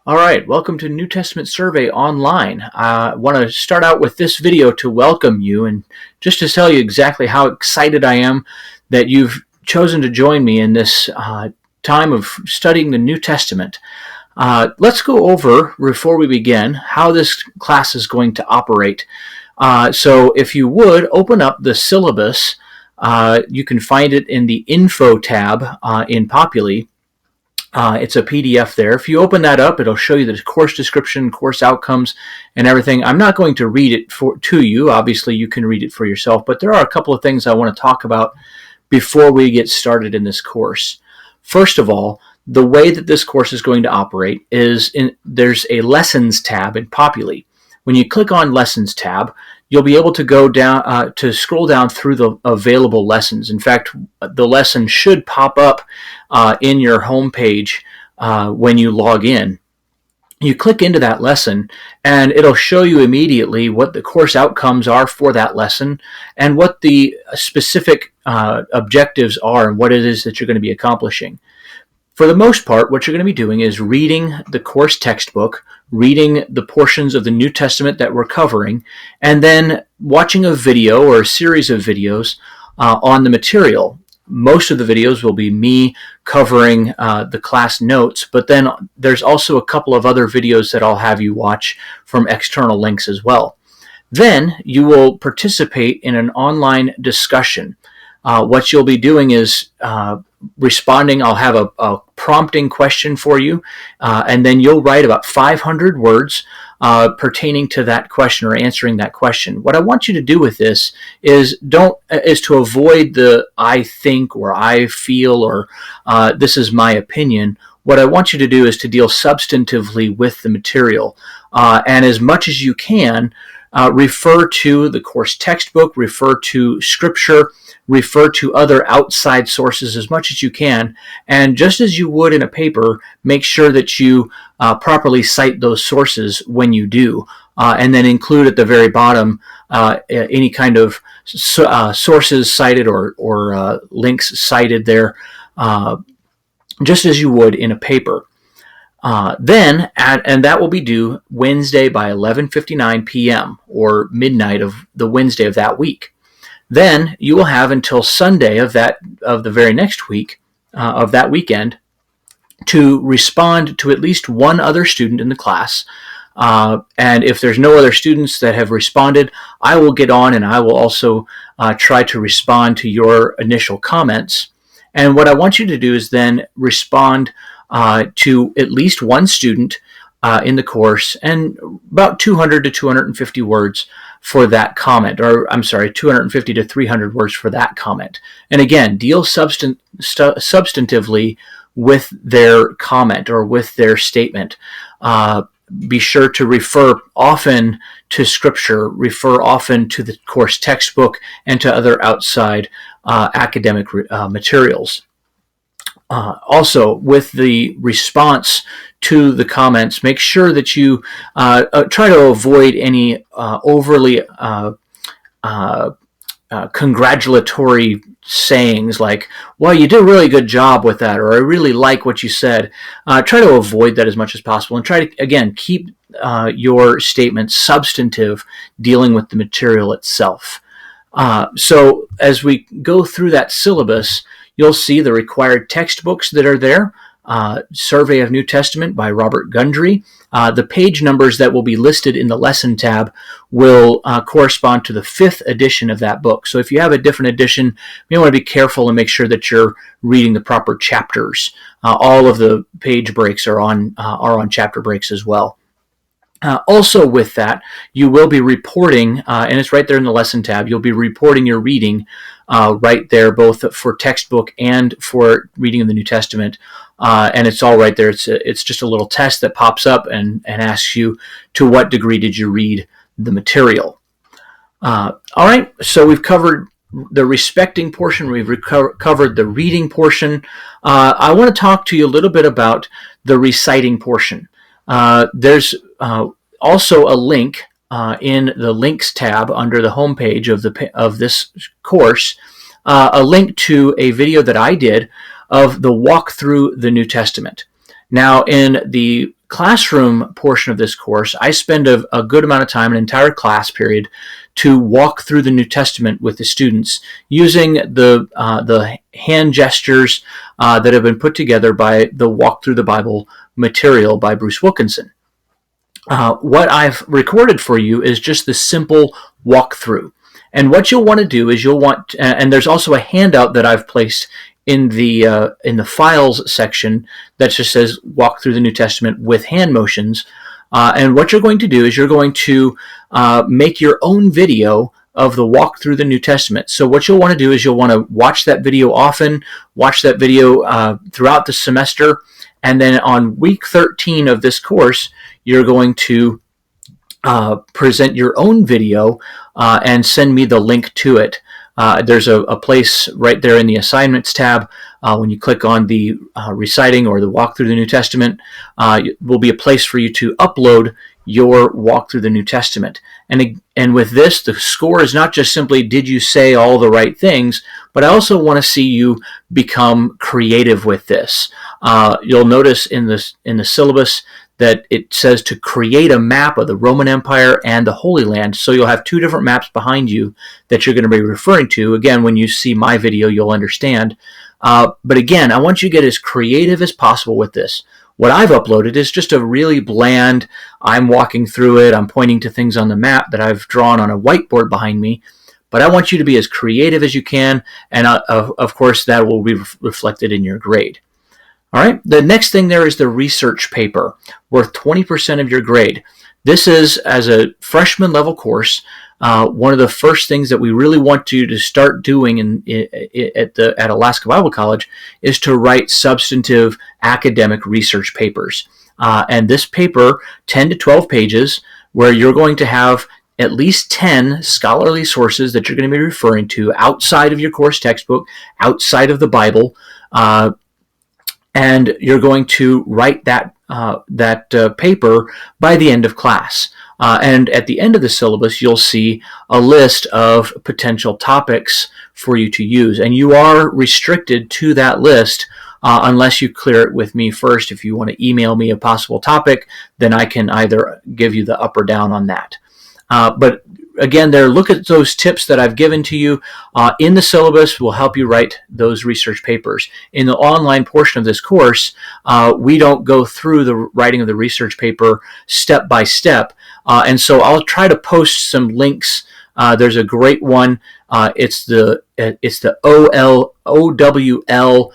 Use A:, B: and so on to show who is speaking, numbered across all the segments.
A: All right, welcome to New Testament Survey Online. I want to start out with this video to welcome you and just to tell you exactly how excited I am that you've chosen to join me in this time of studying the New Testament. Let's go over, before we begin, how this class is going to operate. So if you would, open up the syllabus. You can find it in the Info tab in Populi. It's a PDF there. If you open that up, it'll show you the course description, course outcomes, and everything. I'm not going to read it to you. Obviously, you can read it for yourself, but there are a couple of things I want to talk about before we get started in this course. First of all, the way that this course is going to operate is there's a Lessons tab in Populi. When you click on Lessons tab, you'll be able to go down to scroll down through the available lessons. In fact, the lesson should pop up in your home page when you log in. You click into that lesson and it'll show you immediately what the course outcomes are for that lesson and what the specific objectives are and what it is that you're going to be accomplishing. For the most part, what you're going to be doing is reading the course textbook, reading the portions of the New Testament that we're covering, and then watching a video or a series of videos on the material. Most of the videos will be me covering the class notes, but then there's also a couple of other videos that I'll have you watch from external links as well. Then you will participate in an online discussion. What you'll be doing is responding. I'll have a prompting question for you, and then you'll write about 500 words pertaining to that question or answering that question. What I want you to do with this is to avoid the I think or I feel or this is my opinion. What I want you to do is to deal substantively with the material, and as much as you can, refer to the course textbook, refer to scripture, refer to other outside sources as much as you can, and just as you would in a paper, make sure that you properly cite those sources when you do, and then include at the very bottom any kind of sources cited or links cited there, just as you would in a paper. And that will be due Wednesday by 11:59 p.m. or midnight of the Wednesday of that week. Then you will have until Sunday of the very next week of that weekend to respond to at least one other student in the class. And if there's no other students that have responded, I will get on and I will also try to respond to your initial comments. And what I want you to do is then respond to at least one student in the course, and about 200 to 250 words for that comment, or I'm sorry, 250 to 300 words for that comment. And again, deal substantively with their comment or with their statement. Be sure to refer often to scripture, refer often to the course textbook, and to other outside academic materials. Also, with the response to the comments, make sure that you try to avoid any overly congratulatory sayings like, well, you did a really good job with that, or I really like what you said. Try to avoid that as much as possible, and try to, again, keep your statement substantive, dealing with the material itself. So as we go through that syllabus, you'll see the required textbooks that are there. Survey of New Testament by Robert Gundry. The page numbers that will be listed in the lesson tab will correspond to the 5th edition of that book. So if you have a different edition, you want to be careful and make sure that you're reading the proper chapters. All of the page breaks are on chapter breaks as well. Also with that, you will be reporting, and it's right there in the lesson tab, you'll be reporting your reading right there, both for textbook and for reading of the New Testament. And it's all right there. It's just a little test that pops up and asks you, to what degree did you read the material? All right, so we've covered the respecting portion, we've covered the reading portion. I want to talk to you a little bit about the reciting portion. There's also a link in the links tab under the home page of this course, a link to a video that I did of the walk through the New Testament. Now, in the classroom portion of this course, I spend a good amount of time, an entire class period, to walk through the New Testament with the students using the hand gestures that have been put together by the Walk Through the Bible material by Bruce Wilkinson. What I've recorded for you is just the simple walkthrough. And what you'll want to do is and there's also a handout that I've placed in the files section that just says walk through the New Testament with hand motions. And what you're going to do is you're going to make your own video of the walk through the New Testament. So what you'll want to do is you'll want to watch that video often, watch that video throughout the semester, and then on week 13 of this course, you're going to present your own video and send me the link to it. There's a place right there in the assignments tab. When you click on the reciting or the walk through the New Testament, will be a place for you to upload your walk through the New Testament. And with this, the score is not just simply did you say all the right things, but I also want to see you become creative with this. You'll notice in the syllabus that it says to create a map of the Roman Empire and the Holy Land. So you'll have two different maps behind you that you're going to be referring to. Again, when you see my video, you'll understand. But again, I want you to get as creative as possible with this. What I've uploaded is just a really bland, I'm walking through it, I'm pointing to things on the map that I've drawn on a whiteboard behind me. But I want you to be as creative as you can, and of course that will be reflected in your grade. All right, the next thing there is the research paper, worth 20% of your grade. This is, as a freshman level course, one of the first things that we really want you to start doing at Alaska Bible College is to write substantive academic research papers. And this paper, 10 to 12 pages, where you're going to have at least 10 scholarly sources that you're going to be referring to outside of your course textbook, outside of the Bible, and you're going to write that paper by the end of class. And at the end of the syllabus, you'll see a list of potential topics for you to use. And you are restricted to that list unless you clear it with me first. If you want to email me a possible topic, then I can either give you the up or down on that. But again, look at those tips that I've given to you in the syllabus will help you write those research papers. In the online portion of this course, we don't go through the writing of the research paper step by step. And so I'll try to post some links. There's a great one. It's the OWL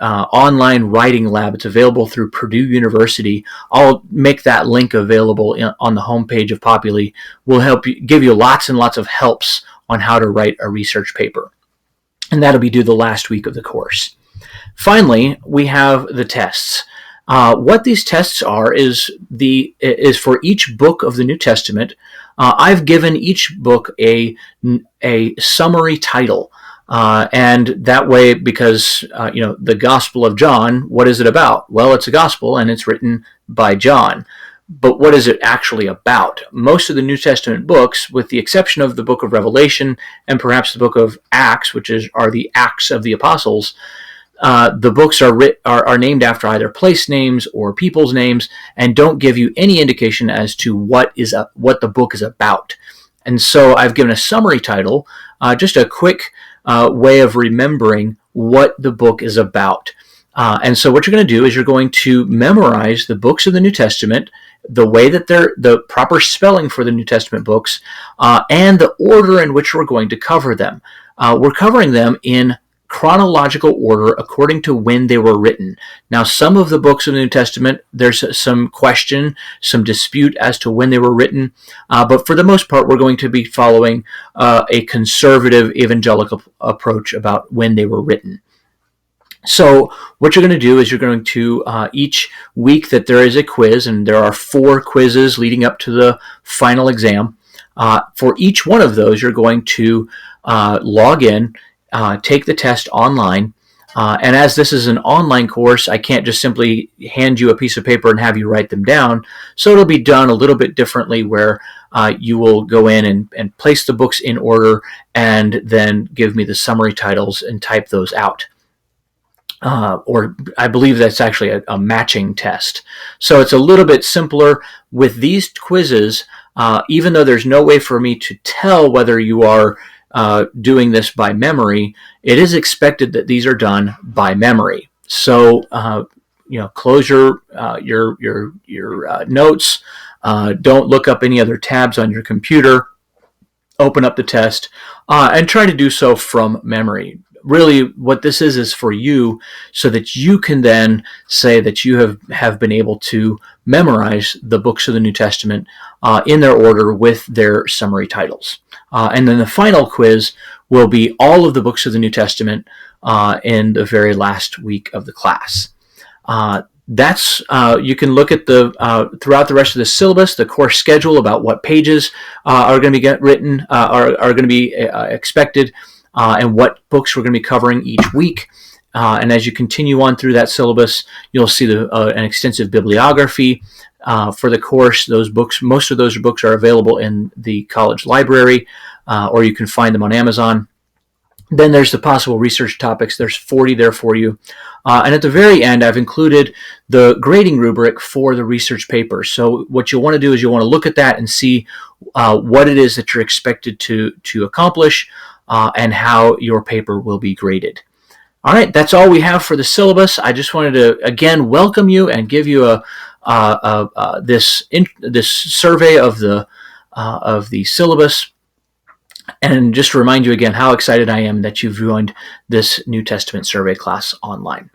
A: online writing lab. It's available through Purdue University. I'll make that link available on the homepage of Populi. We'll give you lots and lots of helps on how to write a research paper. And that'll be due the last week of the course. Finally, we have the tests. What these tests are is for each book of the New Testament. I've given each book a summary title. And that way, because, the Gospel of John, what is it about? Well, it's a gospel and it's written by John. But what is it actually about? Most of the New Testament books, with the exception of the book of Revelation and perhaps the book of Acts, which are the Acts of the Apostles, the books are named after either place names or people's names and don't give you any indication as to what the book is about. And so I've given a summary title, just a quick way of remembering what the book is about. And so what you're going to do is you're going to memorize the books of the New Testament, the way that they're the proper spelling for the New Testament books, and the order in which we're going to cover them. We're covering them in chronological order according to when they were written. Now, some of the books of the New Testament, there's some question, some dispute as to when they were written, but for the most part, we're going to be following a conservative evangelical approach about when they were written. So what you're going to do is you're going to, each week that there is a quiz, and there are 4 quizzes leading up to the final exam, for each one of those, you're going to log in, take the test online, and as this is an online course, I can't just simply hand you a piece of paper and have you write them down, so it'll be done a little bit differently where you will go in and place the books in order and then give me the summary titles and type those out. or I believe that's actually a matching test. So it's a little bit simpler with these quizzes. Even though there's no way for me to tell whether you are doing this by memory, it is expected that these are done by memory. So close your notes. Don't look up any other tabs on your computer. Open up the test and try to do so from memory. Really, what this is for you, so that you can then say that you have been able to memorize the books of the New Testament in their order with their summary titles. And then the final quiz will be all of the books of the New Testament in the very last week of the class. That's you can look at the throughout the rest of the syllabus, the course schedule about what pages are going to be written, are going to be expected, and what books we're going to be covering each week. And as you continue on through that syllabus, you'll see an extensive bibliography for the course. Those books, most of those books are available in the college library, or you can find them on Amazon. Then there's the possible research topics. There's 40 there for you. And at the very end, I've included the grading rubric for the research paper. So what you'll want to do is you'll want to look at that and see what it is that you're expected to accomplish and how your paper will be graded. All right, that's all we have for the syllabus. I just wanted to, again, welcome you and give you this survey of the syllabus. And just to remind you again how excited I am that you've joined this New Testament survey class online.